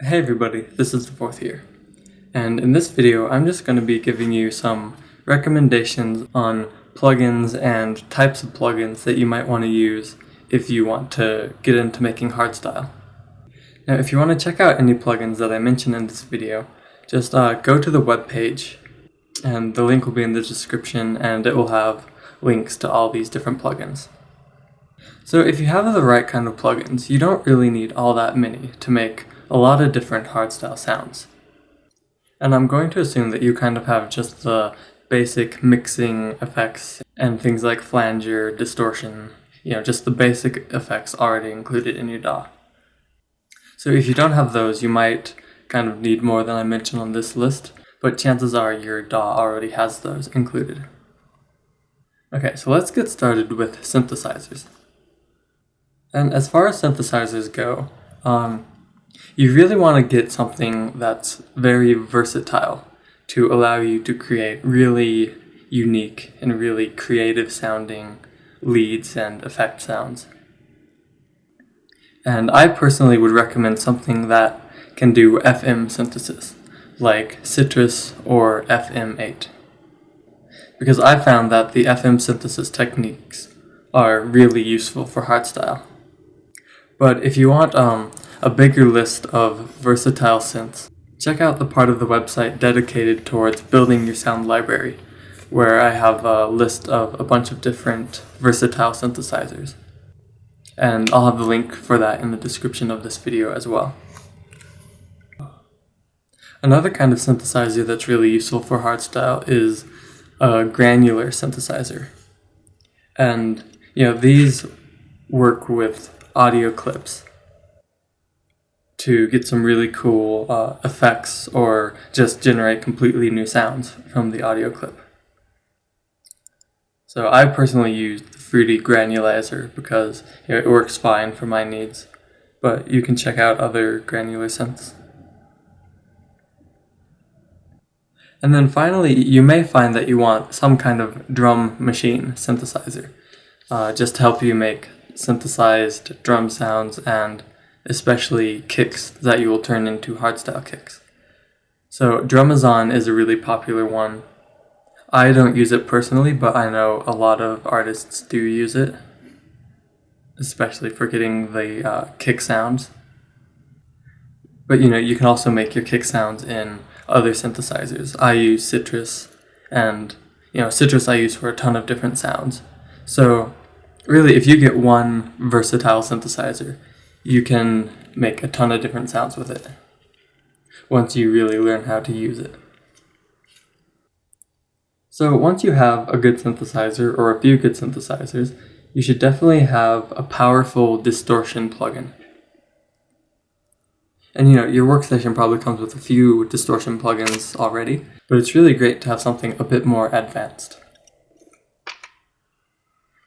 Hey everybody, this is the fourth here, and in this video I'm just going to be giving you some recommendations on plugins and types of plugins that you might want to use if you want to get into making hardstyle. Now if you want to check out any plugins that I mention in this video, just go to the webpage, and the link will be in the description, and it will have links to all these different plugins. So if you have the right kind of plugins, you don't really need all that many to make a lot of different hardstyle sounds. And I'm going to assume that you kind of have just the basic mixing effects and things like flanger, distortion, just the basic effects already included in your DAW. So if you don't have those, you might kind of need more than I mentioned on this list, but chances are your DAW already has those included. Okay, so let's get started with synthesizers. And as far as synthesizers go, you really want to get something that's very versatile to allow you to create really unique and really creative sounding leads and effect sounds. And I personally would recommend something that can do FM synthesis, like Citrus or FM8. Because I found that the FM synthesis techniques are really useful for hardstyle. But if you want a bigger list of versatile synths, check out the part of the website dedicated towards building your sound library, where I have a list of a bunch of different versatile synthesizers. And I'll have the link for that in the description of this video as well. Another kind of synthesizer that's really useful for hardstyle is a granular synthesizer. And these work with audio clips to get some really cool effects or just generate completely new sounds from the audio clip. So I personally use the Fruity Granulizer because it works fine for my needs, but you can check out other granular synths. And then finally, you may find that you want some kind of drum machine synthesizer, just to help you make synthesized drum sounds and especially kicks that you will turn into hardstyle kicks. So Drumazon is a really popular one. I don't use it personally, but I know a lot of artists do use it, especially for getting the kick sounds. But you can also make your kick sounds in other synthesizers. I use Citrus, and Citrus I use for a ton of different sounds. So really, if you get one versatile synthesizer, you can make a ton of different sounds with it once you really learn how to use it. So once you have a good synthesizer or a few good synthesizers, you should definitely have a powerful distortion plugin. And your workstation probably comes with a few distortion plugins already, but it's really great to have something a bit more advanced.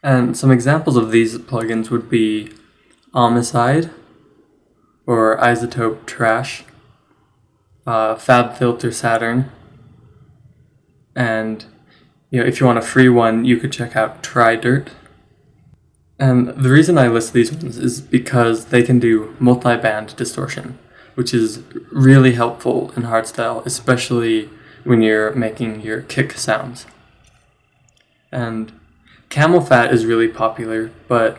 And some examples of these plugins would be Homicide, or Isotope Trash, FabFilter Saturn, and if you want a free one, you could check out TryDirt. And the reason I list these ones is because they can do multi-band distortion, which is really helpful in hardstyle, especially when you're making your kick sounds. And Camel Fat is really popular, but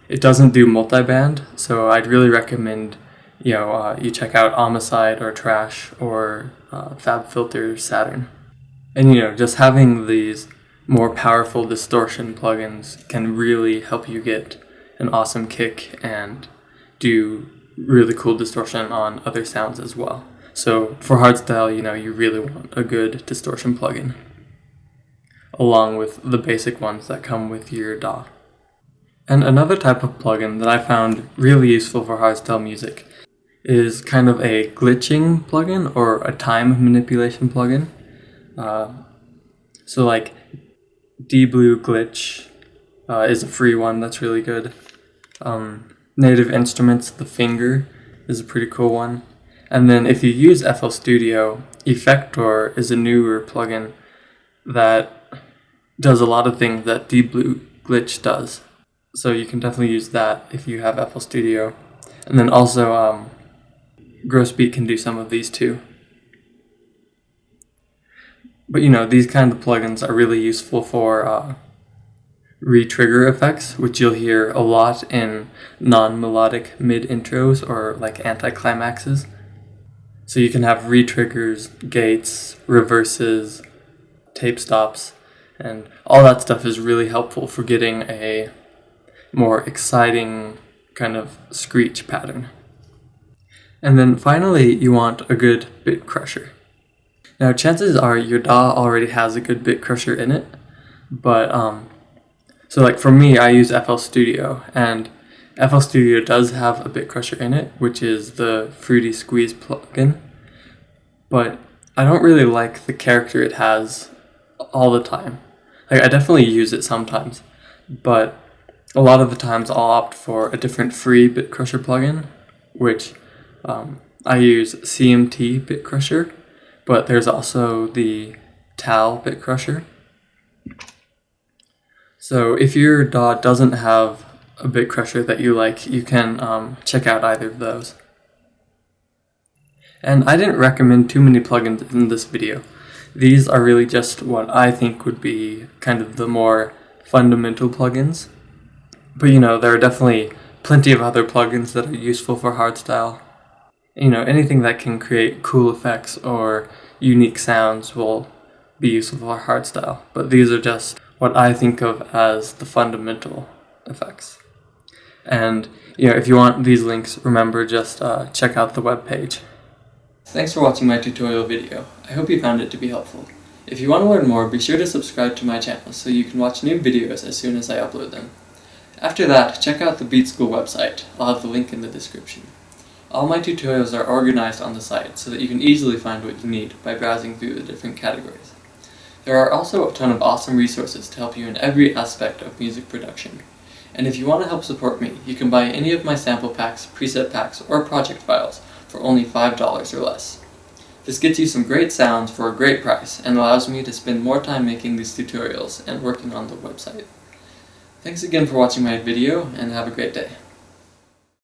it doesn't do multi-band, so I'd really recommend you check out Homicide or Trash or FabFilter Saturn. And just having these more powerful distortion plugins can really help you get an awesome kick and do really cool distortion on other sounds as well. So for hardstyle, you really want a good distortion plugin, along with the basic ones that come with your DAW. And another type of plugin that I found really useful for hardstyle music is kind of a glitching plugin or a time manipulation plugin. So like D-Blue Glitch is a free one that's really good. Native Instruments, The Finger is a pretty cool one. And then if you use FL Studio, Effector is a newer plugin that does a lot of things that D-Blue Glitch does. So you can definitely use that if you have FL Studio. And then also Grossbeat can do some of these too. But you know, these kind of plugins are really useful for re-trigger effects, which you'll hear a lot in non-melodic mid-intros or like anticlimaxes. So you can have re-triggers, gates, reverses, tape stops, and all that stuff is really helpful for getting a more exciting kind of screech pattern. And then finally, you want a good bit crusher. Now, chances are your DAW already has a good bit crusher in it, but so like for me, I use FL Studio, and FL Studio does have a bit crusher in it, which is the Fruity Squeeze plugin, but I don't really like the character it has all the time. Like, I definitely use it sometimes, but a lot of the times I'll opt for a different free bit crusher plugin, which I use CMT bit crusher, but there's also the TAL bit crusher. So if your DAW doesn't have a bit crusher that you like, you can check out either of those. And I didn't recommend too many plugins in this video. These are really just what I think would be kind of the more fundamental plugins. But you know, there are definitely plenty of other plugins that are useful for hardstyle. You know, anything that can create cool effects or unique sounds will be useful for hardstyle. But these are just what I think of as the fundamental effects. And you know, if you want these links, remember just check out the webpage. Thanks for watching my tutorial video. I hope you found it to be helpful. If you want to learn more, be sure to subscribe to my channel so you can watch new videos as soon as I upload them. After that, check out the Beat School website. I'll have the link in the description. All my tutorials are organized on the site so that you can easily find what you need by browsing through the different categories. There are also a ton of awesome resources to help you in every aspect of music production. And if you want to help support me, you can buy any of my sample packs, preset packs, or project files for only $5 or less. This gets you some great sounds for a great price and allows me to spend more time making these tutorials and working on the website. Thanks again for watching my video, and have a great day.